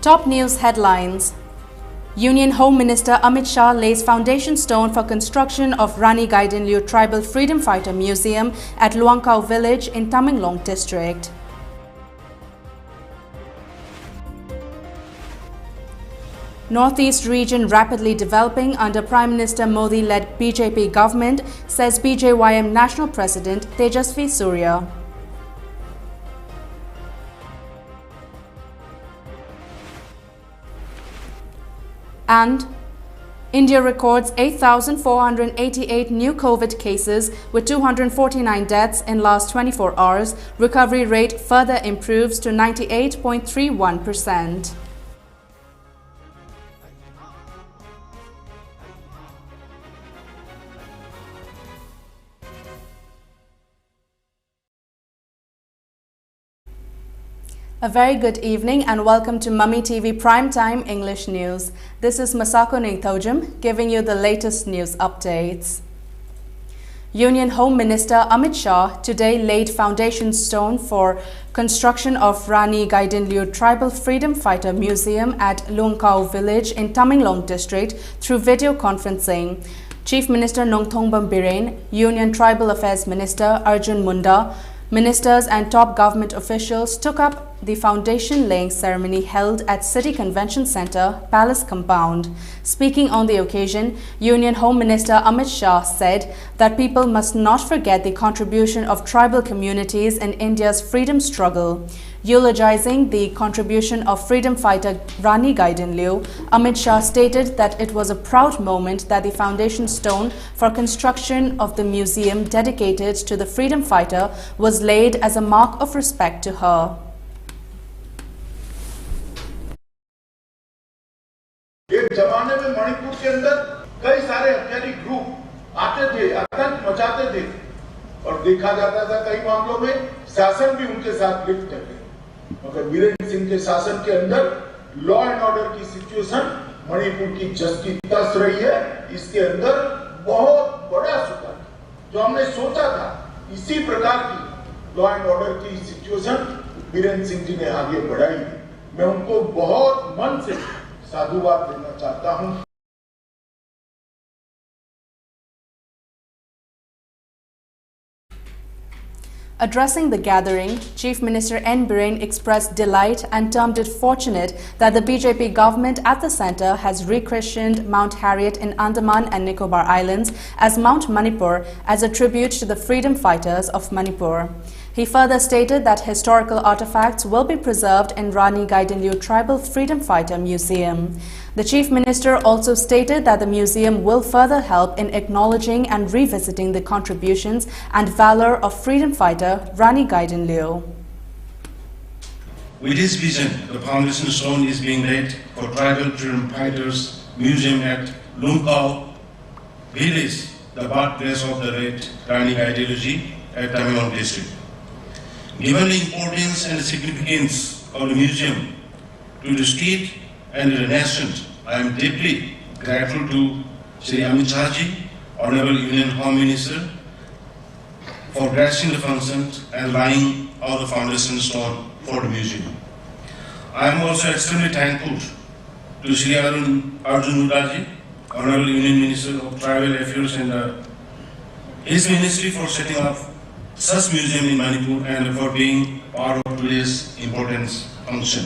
Top news headlines. Union Home Minister Amit Shah lays foundation stone for construction of Rani Gaidinliu Tribal Freedom Fighter Museum at Wangkai village in Tamenglong district. Northeast region rapidly developing under Prime Minister Modi-led BJP government, says BJYM National President Tejasvi Surya. And India records 8,488 new COVID cases with 249 deaths in last 24 hours. Recovery rate further improves to 98.31%. A very good evening and welcome to MAMI TV Primetime English News. This is MASACO NINGTHOUJAM giving you the latest news updates. Union Home Minister Amit Shah today laid foundation stone for construction of Rani Gaidinliu Tribal Freedom Fighter Museum at Wangkai village in Tamenglong district through video conferencing. Chief Minister Nongthongbam Biren, Union Tribal Affairs Minister Arjun Munda, ministers and top government officials took up the foundation laying ceremony held at City Convention Centre, Palace Compound. Speaking on the occasion, Union Home Minister Amit Shah said that people must not forget the contribution of tribal communities in India's freedom struggle. Eulogizing the contribution of freedom fighter Rani Gaidinliu, Amit Shah stated that it was a proud moment that the foundation stone for construction of the museum dedicated to the freedom fighter was laid as a mark of respect to her. एक जमाने में मणिपुर के अंदर कई सारे हथियारी group आते थे, आतंक मचाते थे और देखा जाता था कई मामलों में शासन भी उनके साथ लिप्त थे। मगर बीरेन सिंह के शासन के अंदर लॉ एंड ऑर्डर की सिचुएशन मणिपुर की जस की तस रही है। इसके अंदर बहुत बड़ा सुधार जो हमने सोचा था, इसी प्रकार की लॉ एंड ऑर्डर की सिचुएशन बीरेन सिंह जी ने आगे बढ़ाई। मैं उनको बहुत मन से साधुवाद देना चाहता हूं। Addressing the gathering, Chief Minister N. Biren expressed delight and termed it fortunate that the BJP government at the centre has rechristened Mount Harriet in Andaman and Nicobar Islands as Mount Manipur as a tribute to the freedom fighters of Manipur. He further stated that historical artifacts will be preserved in Rani Gaidinliu Tribal Freedom Fighter Museum. The Chief Minister also stated that the museum will further help in acknowledging and revisiting the contributions and valor of freedom fighter Rani Gaidinliu. With this vision, the foundation stone is being laid for Tribal Freedom Fighters Museum at Wangkai village, the birthplace of the late Rani Gaidinliu at Tamenglong district. Given the importance and significance of the museum to the state and the nation, I am deeply grateful to Shri Amit Shah ji, Honorable Union Home Minister, for gracing the function and laying all the foundation stone for the museum. I am also extremely thankful to Shri Arjun Munda ji, Honorable Union Minister of Tribal Affairs and his ministry for setting up such museum in Manipur and for being part of today's important function.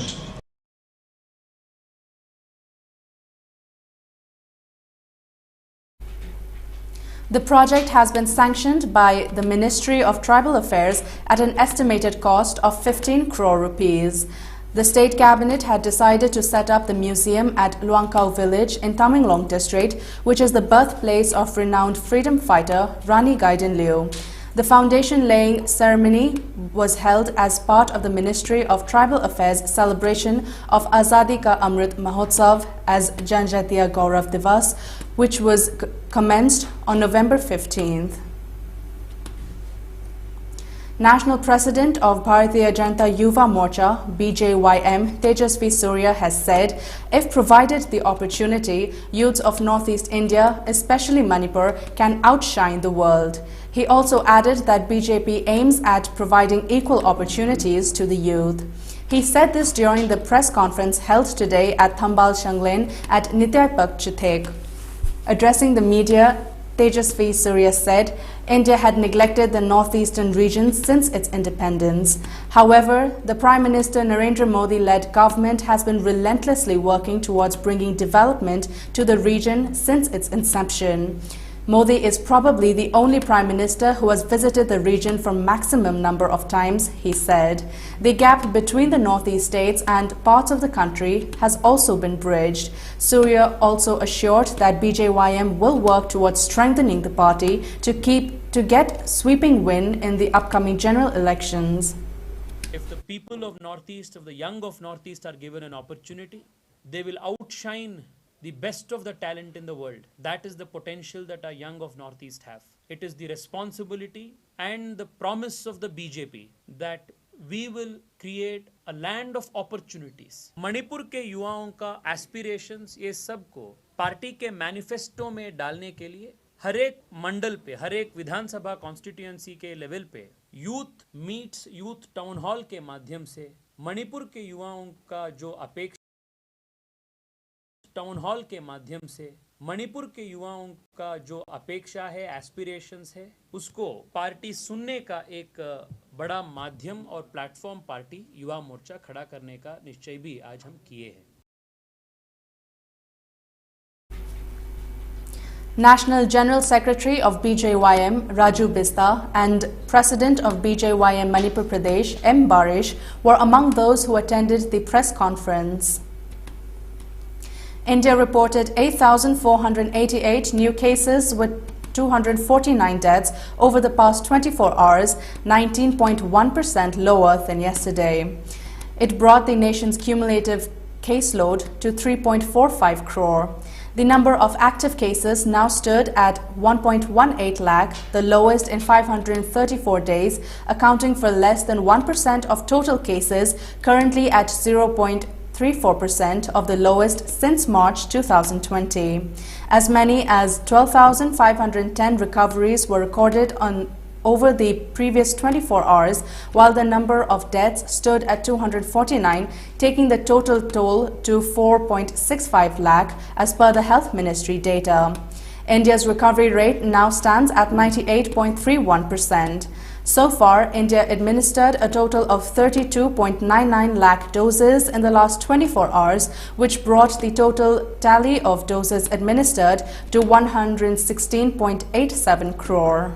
The project has been sanctioned by the Ministry of Tribal Affairs at an estimated cost of 15 crore rupees. The State Cabinet had decided to set up the museum at Wangkai village in Tamenglong district, which is the birthplace of renowned freedom fighter Rani Gaidinliu. The foundation laying ceremony was held as part of the Ministry of Tribal Affairs celebration of Azadi Ka Amrit Mahotsav as Janjatiya Gaurav Divas, which was commenced on November 15th. National President of Bharatiya Janata Yuva Morcha, BJYM, Tejasvi Surya has said, if provided the opportunity, youths of Northeast India, especially Manipur, can outshine the world. He also added that BJP aims at providing equal opportunities to the youth. He said this during the press conference held today at Thambal Shanglen at Nityarpak Chithek. Addressing the media, Tejasvi Surya said, India had neglected the northeastern region since its independence. However, the Prime Minister Narendra Modi-led government has been relentlessly working towards bringing development to the region since its inception. Modi is probably the only Prime Minister who has visited the region for maximum number of times, he said. The gap between the northeast states and parts of the country has also been bridged. Surya also assured that BJYM will work towards strengthening the party to get sweeping win in the upcoming general elections. If the people of Northeast, if the young of Northeast are given an opportunity, they will outshine the best of the talent in the world. That is the potential that our young of Northeast have. It is the responsibility and the promise of the BJP that we will create a land of opportunities. Manipur के युवाओं का aspirations ये सब को party के manifesto में डालने के लिए हर एक मंडल पे, हर एक विधानसभा कॉन्स्टिट्यूएंसी के लेवल पे youth meets, youth town hall के माध्यम से मणिपुर के युवाओं का जो अपेक्षा टाउन हॉल के माध्यम से मणिपुर के युवाओं का जो अपेक्षा है, एस्पिरेशंस है, उसको पार्टी सुनने का एक बड़ा माध्यम और प्लेटफॉर्म पार्टी युवा मोर्चा खड़ा करने का निश्चय भी आज हम किए हैं. National General Secretary of BJYM, Raju Bista, and President of BJYM Manipur Pradesh, M. Barish, were among those who attended the press conference. India reported 8,488 new cases with 249 deaths over the past 24 hours, 19.1% lower than yesterday. It brought the nation's cumulative caseload to 3.45 crore. The number of active cases now stood at 1.18 lakh, the lowest in 534 days, accounting for less than 1% of total cases, currently at 0.34% of the lowest since March 2020. As many as 12,510 recoveries were recorded over the previous 24 hours, while the number of deaths stood at 249, taking the total toll to 4.65 lakh as per the Health Ministry data. India's recovery rate now stands at 98.31%. So far, India administered a total of 32.99 lakh doses in the last 24 hours, which brought the total tally of doses administered to 116.87 crore.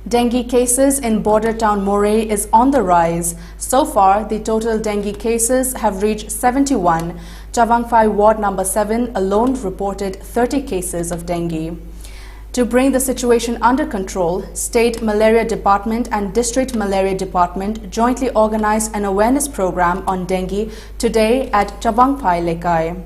Dengue cases in border town Moreh is on the rise. So far, the total dengue cases have reached 71. Wangkai Ward number 7 alone reported 30 cases of dengue. To bring the situation under control, State Malaria Department and District Malaria Department jointly organized an awareness program on dengue today at Wangkai Lekai.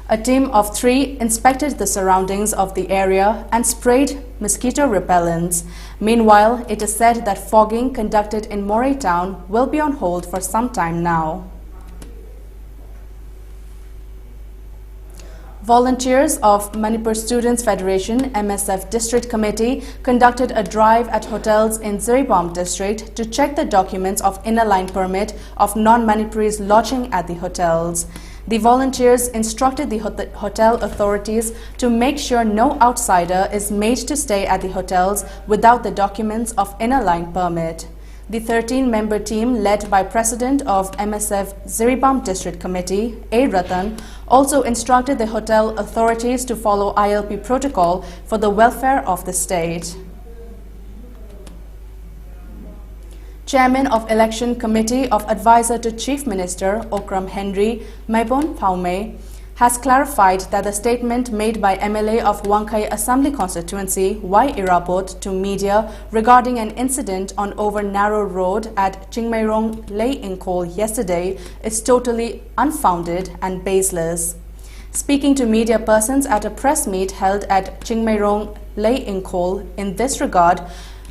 A team of 3 inspected the surroundings of the area and sprayed mosquito repellents. Meanwhile, it is said that fogging conducted in Moreh town will be on hold for some time now. Volunteers of Manipur Students Federation MSF District Committee conducted a drive at hotels in Ziribam district to check the documents of inner line permit of non-Manipuris lodging at the hotels. The volunteers instructed the hotel authorities to make sure no outsider is made to stay at the hotels without the documents of inner line permit. The 13-member team, led by President of MSF Ziribam District Committee, A. Ratan, also instructed the hotel authorities to follow ILP protocol for the welfare of the state. Chairman of Election Committee of Advisor to Chief Minister Okram Henry Maibon has clarified that the statement made by MLA of Wangkai Assembly Constituency Y. Irapot to media regarding an incident on over narrow road at Chingmairong Lei Inkol yesterday is totally unfounded and baseless. Speaking to media persons at a press meet held at Chingmairong Lei Inkol in this regard,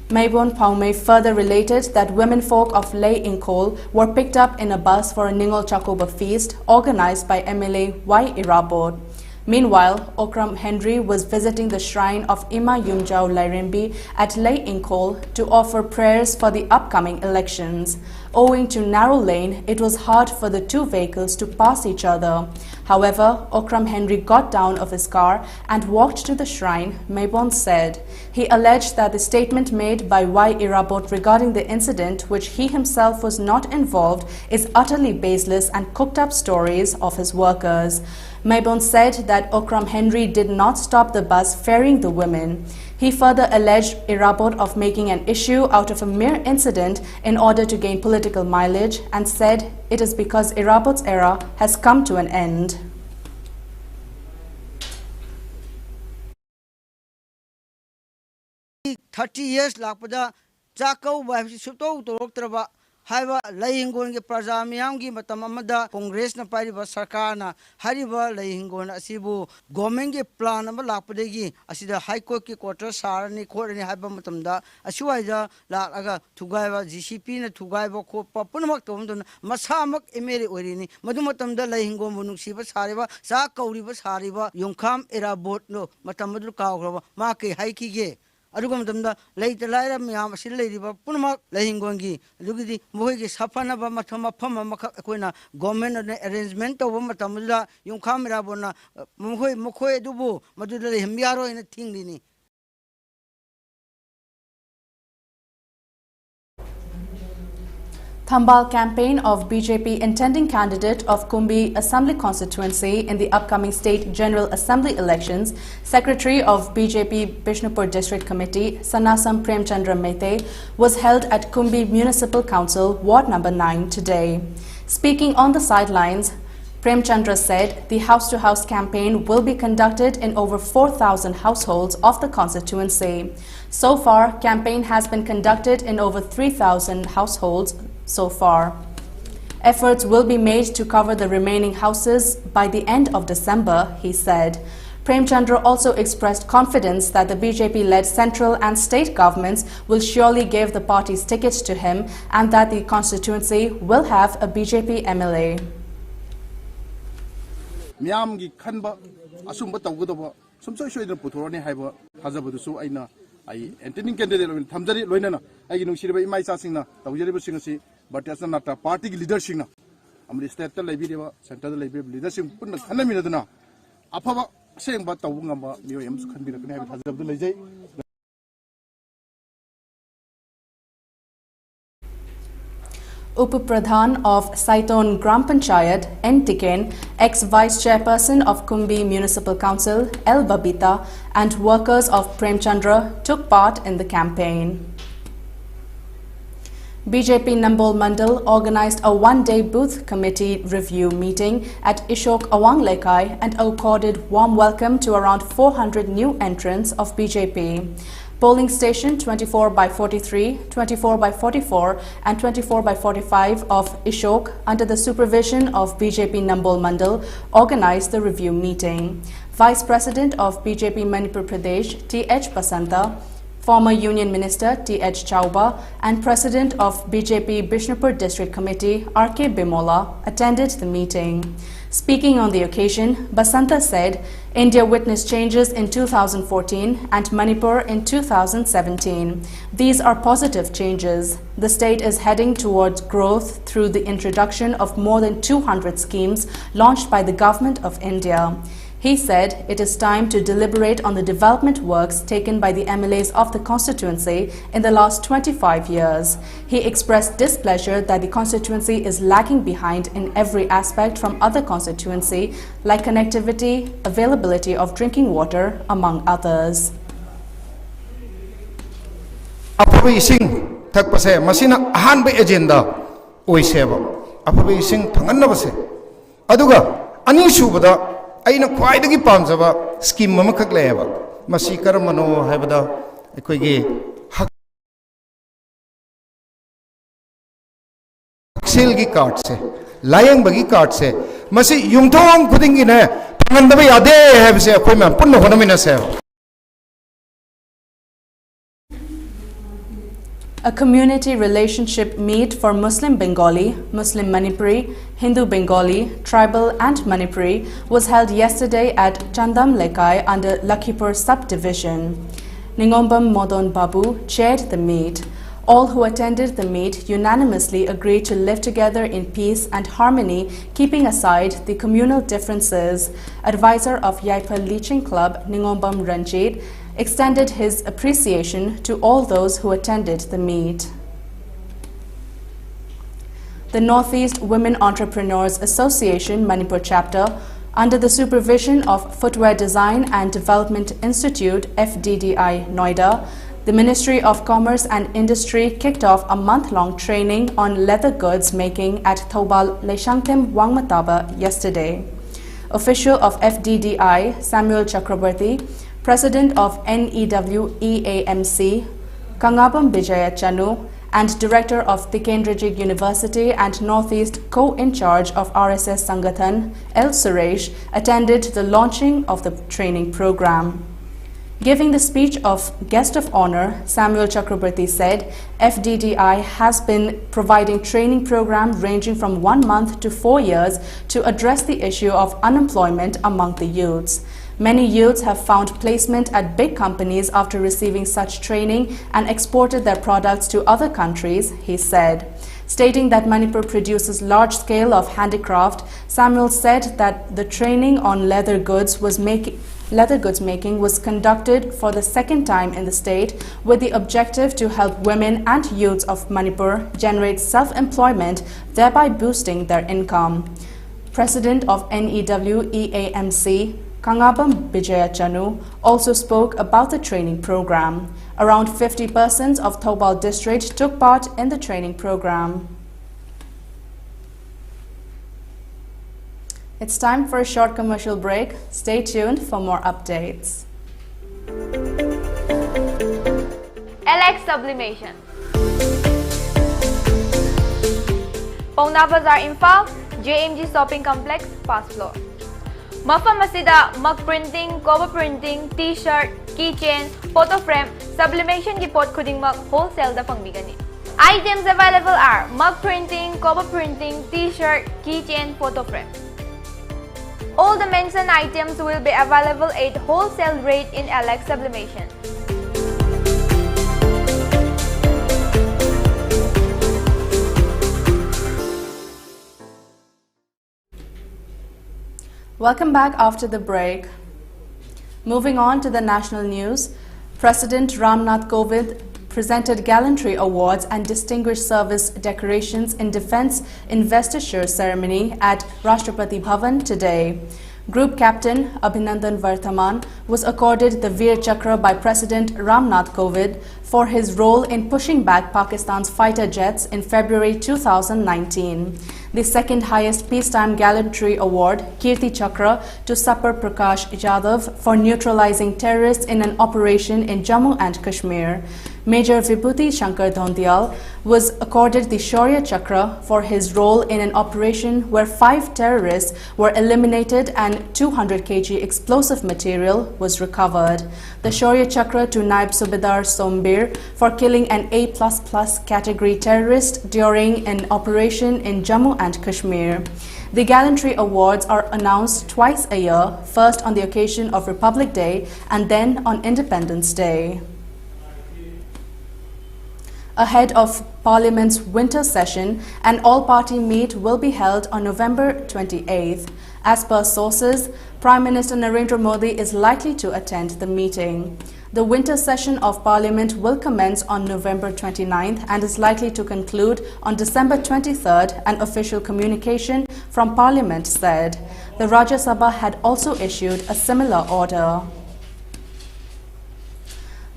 Maibon Paume further related that women folk of Lay Inkol were picked up in a bus for a Ningol Chakoba feast organized by MLA Y Irabot. Meanwhile, Okram Henry was visiting the shrine of Ima Yumjau Lairimbi at Lay Inkol to offer prayers for the upcoming elections. Owing to narrow lane, it was hard for the two vehicles to pass each other. However, Okram Henry got down of his car and walked to the shrine, Maibon said. He alleged that the statement made by Y. Irabot regarding the incident, which he himself was not involved, is utterly baseless and cooked-up stories of his workers. Maibon said that Okram Henry did not stop the bus ferrying the women. He further alleged Irabot of making an issue out of a mere incident in order to gain political mileage and said it is because Irabot's era has come to an end. "30 years lakpada chakau ba suto toroktraba haiba laingon ge praja miyam gi matam amada congress na pariba sarkar na hariba laingon asibu government ge plan ama lakpade gi asida high court ki quarter sarani khorani haiba matamda asuwaida lakaga thugaiba gcp na thugaiba kho papunamak tomdon masamak emere orini madu matamda laingon munungsiba sariba sa kauriba sariba yongkham Irabot no matamadu kawgraba ma ke haiki ge adugam damda leita laira miyam asil leiriba punamak lahingongi adugidi mohoigi sapanaba mathama phama makha koina government arrangement to matamda yongkham Irabona mokhoi adubu maduda lehmiaro ina thinglini. Thambal campaign of BJP intending candidate of Kumbi Assembly constituency in the upcoming State General Assembly elections, Secretary of BJP Bishnupur District Committee Sanasam Premchandra Mehte was held at Kumbi Municipal Council, Ward Number 9 today. Speaking on the sidelines, Premchandra said the house-to-house campaign will be conducted in over 4,000 households of the constituency. So far, campaign has been conducted in over 3,000 households so far. Efforts will be made to cover the remaining houses by the end of December, he said. Premchandra also expressed confidence that the BJP-led central and state governments will surely give the party's tickets to him and that the constituency will have a BJP MLA. Miamgi Kanba, Asumba Tawudova, some social Putorani Haiba, Hazabusu Aina, I intending candidate in Tamzari Loinana, I know she by my Sassina, the Ujaribu Sinasi, but as not a party leadership. I'm the state Liberia, Central Liberia leadership, Hanaminadana. Apava saying but the Wungamba, Miriams can be recognized as of the Lejay. Upapradhan of Saiton Gram Panchayat, N. Tiken, ex-Vice Chairperson of Kumbi Municipal Council, L. Babita, and workers of Premchandra took part in the campaign. BJP Nambol Mandal organized a one-day booth committee review meeting at Ishok Awangkai and accorded warm welcome to around 400 new entrants of BJP. Polling station 24/43, 24/44 and 24/45 of Ishok under the supervision of BJP Nambol Mandal organized the review meeting. Vice President of BJP Manipur Pradesh T.H. Basanta, former Union Minister T.H. Chauba and President of BJP Bishnupur District Committee R.K. Bimola attended the meeting. Speaking on the occasion, Basanta said India witnessed changes in 2014 and Manipur in 2017. These are positive changes. The state is heading towards growth through the introduction of more than 200 schemes launched by the Government of India. He said it is time to deliberate on the development works taken by the MLAs of the constituency in the last 25 years. He expressed displeasure that the constituency is lagging behind in every aspect from other constituency like connectivity, availability of drinking water, among others. Apabi ising thakpase masina ahanba agenda oiseba apabi ising phangannabase aduga ani subada aina khwaidagi pamjaba scheme amakhak layaba masi karamano haibada aikoigi selgi card se layang bagi card se masi yumthong khudingi ne phangandaba yade haibse akoi man punna honamina se. A community relationship meet for Muslim Bengali, Muslim Manipuri, Hindu Bengali, Tribal and Manipuri was held yesterday at Chandam Lekai under Lakhipur subdivision. Ningombam Modon Babu chaired the meet. All who attended the meet unanimously agreed to live together in peace and harmony, keeping aside the communal differences. Advisor of Yaipal Leaching Club, Ningombam Ranjit, extended his appreciation to all those who attended the meet. The Northeast Women Entrepreneurs Association Manipur chapter, under the supervision of Footwear Design and Development Institute FDDI Noida, the Ministry of Commerce and Industry kicked off a month-long training on leather goods making at Thobal Leishangtem Wangmataba yesterday. Official of FDDI Samuel Chakraborty, President of NEWEAMC Kangabam Bijaya Chanu, and Director of Tikendrajig University and Northeast Co-in-charge of RSS Sangathan, L. Suresh, attended the launching of the training program. Giving the speech of guest of honor, Samuel Chakraborty said, FDDI has been providing training program ranging from 1 month to 4 years to address the issue of unemployment among the youths. Many youths have found placement at big companies after receiving such training and exported their products to other countries, he said. Stating that Manipur produces large scale of handicraft, Samuel said that the training on leather goods making was conducted for the second time in the state with the objective to help women and youths of Manipur generate self-employment, thereby boosting their income. President of NEWEAMC, Kangabam Bijaya Chanu, also spoke about the training program. Around 50 persons of Thobal district took part in the training program. It's time for a short commercial break. Stay tuned for more updates. LX Sublimation. Pauna Bazaar Imphal, JMG Shopping Complex, first floor. Mafam asida mug printing, cover printing, t-shirt, keychain, photo frame, sublimation ki pot khudingmak wholesale da pangbigani. Items available are mug printing, cover printing, t-shirt, keychain, photo frame. All the mentioned items will be available at wholesale rate in LX Sublimation. Welcome back after the break. Moving on to the national news, President Ramnath Kovind presented gallantry awards and distinguished service decorations in defense investiture ceremony at Rashtrapati Bhavan today. Group Captain Abhinandan Varthaman was accorded the Veer Chakra by President Ramnath Kovind for his role in pushing back Pakistan's fighter jets in February 2019. The second highest peacetime gallantry award, Kirti Chakra, to Sapar Prakash Yadav for neutralizing terrorists in an operation in Jammu and Kashmir. Major Vibhuti Shankar Dhondial was accorded the Shaurya Chakra for his role in an operation where 5 terrorists were eliminated and 200 kg explosive material was recovered. The Shaurya Chakra to Naib Subedar Sombir for killing an A++ category terrorist during an operation in Jammu and Kashmir. The gallantry awards are announced twice a year, first on the occasion of Republic Day and then on Independence Day. Ahead of Parliament's winter session, an all-party meet will be held on November 28th. As per sources, Prime Minister Narendra Modi is likely to attend the meeting. The winter session of Parliament will commence on November 29th and is likely to conclude on December 23rd, an official communication from Parliament said. The Rajya Sabha had also issued a similar order.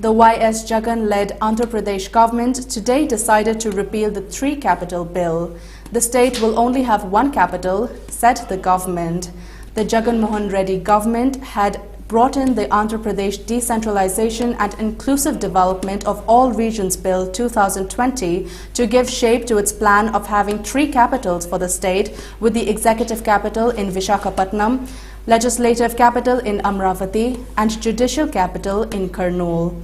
The Y.S. Jagan-led Andhra Pradesh government today decided to repeal the 3 capital bill. The state will only have 1 capital, said the government. The Jagan Mohan Reddy government had brought in the Andhra Pradesh Decentralization and Inclusive Development of All Regions Bill 2020 to give shape to its plan of having 3 capitals for the state, with the executive capital in Visakhapatnam, legislative capital in Amravati and judicial capital in Kurnool.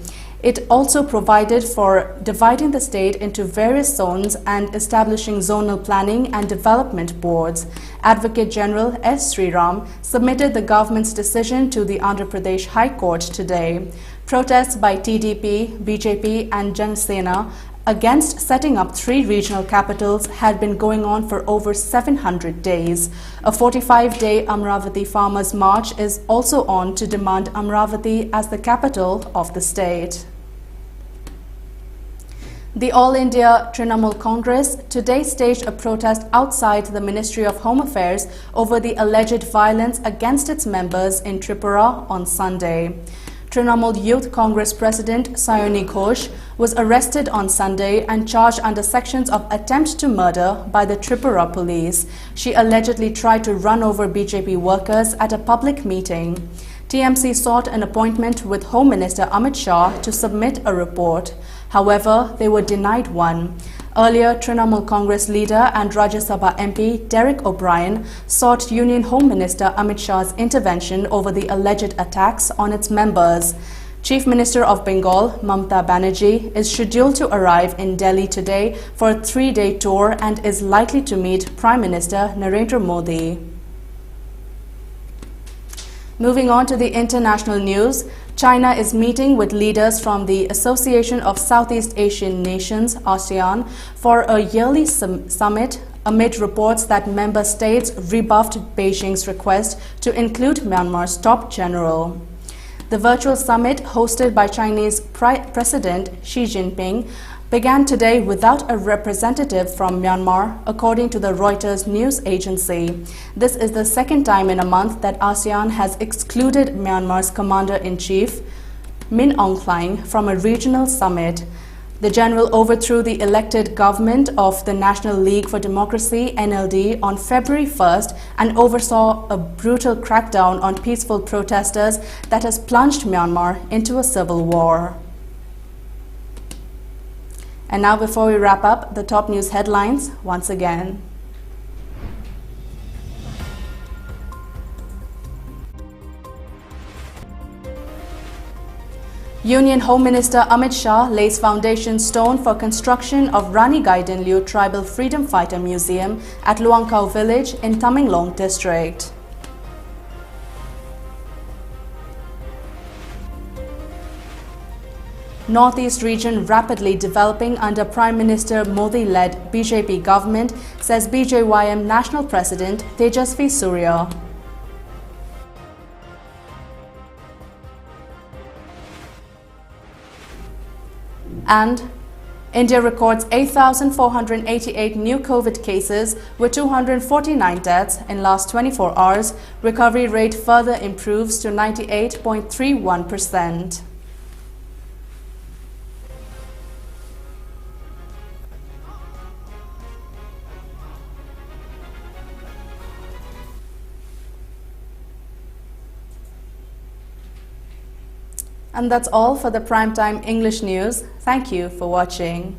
It also provided for dividing the state into various zones and establishing zonal planning and development boards. Advocate General S. Sriram submitted the government's decision to the Andhra Pradesh High Court today. Protests by TDP, BJP and Jana Sena against setting up 3 regional capitals had been going on for over 700 days. A 45-day Amravati Farmers' March is also on to demand Amravati as the capital of the state. The All India Trinamool Congress today staged a protest outside the Ministry of Home Affairs over the alleged violence against its members in Tripura on Sunday. Trinamool Youth Congress President Sayoni Ghosh was arrested on Sunday and charged under sections of attempt to murder by the Tripura police. She allegedly tried to run over BJP workers at a public meeting. TMC sought an appointment with Home Minister Amit Shah to submit a report. However, they were denied one. Earlier, Trinamool Congress leader and Rajya Sabha MP Derek O'Brien sought Union Home Minister Amit Shah's intervention over the alleged attacks on its members. Chief Minister of Bengal, Mamata Banerjee, is scheduled to arrive in Delhi today for a 3-day tour and is likely to meet Prime Minister Narendra Modi. Moving on to the international news, China is meeting with leaders from the Association of Southeast Asian Nations, ASEAN, for a yearly summit amid reports that member states rebuffed Beijing's request to include Myanmar's top general. The virtual summit, hosted by Chinese President Xi Jinping, began today without a representative from Myanmar, according to the Reuters news agency. This is the second time in a month that ASEAN has excluded Myanmar's Commander-in-Chief, Min Aung Hlaing, from a regional summit. The general overthrew the elected government of the National League for Democracy, NLD, on February 1st and oversaw a brutal crackdown on peaceful protesters that has plunged Myanmar into a civil war. And now, before we wrap up, the top news headlines once again. Union Home Minister Amit Shah lays foundation stone for construction of Rani Gaidinliu Tribal Freedom Fighter Museum at Luangkau village in Tamenglong district. Northeast region rapidly developing under Prime Minister Modi-led BJP government, says BJYM National President Tejasvi Surya. And India records 8,488 new COVID cases with 249 deaths in last 24 hours. Recovery rate further improves to 98.31%. And that's all for the Primetime English News. Thank you for watching.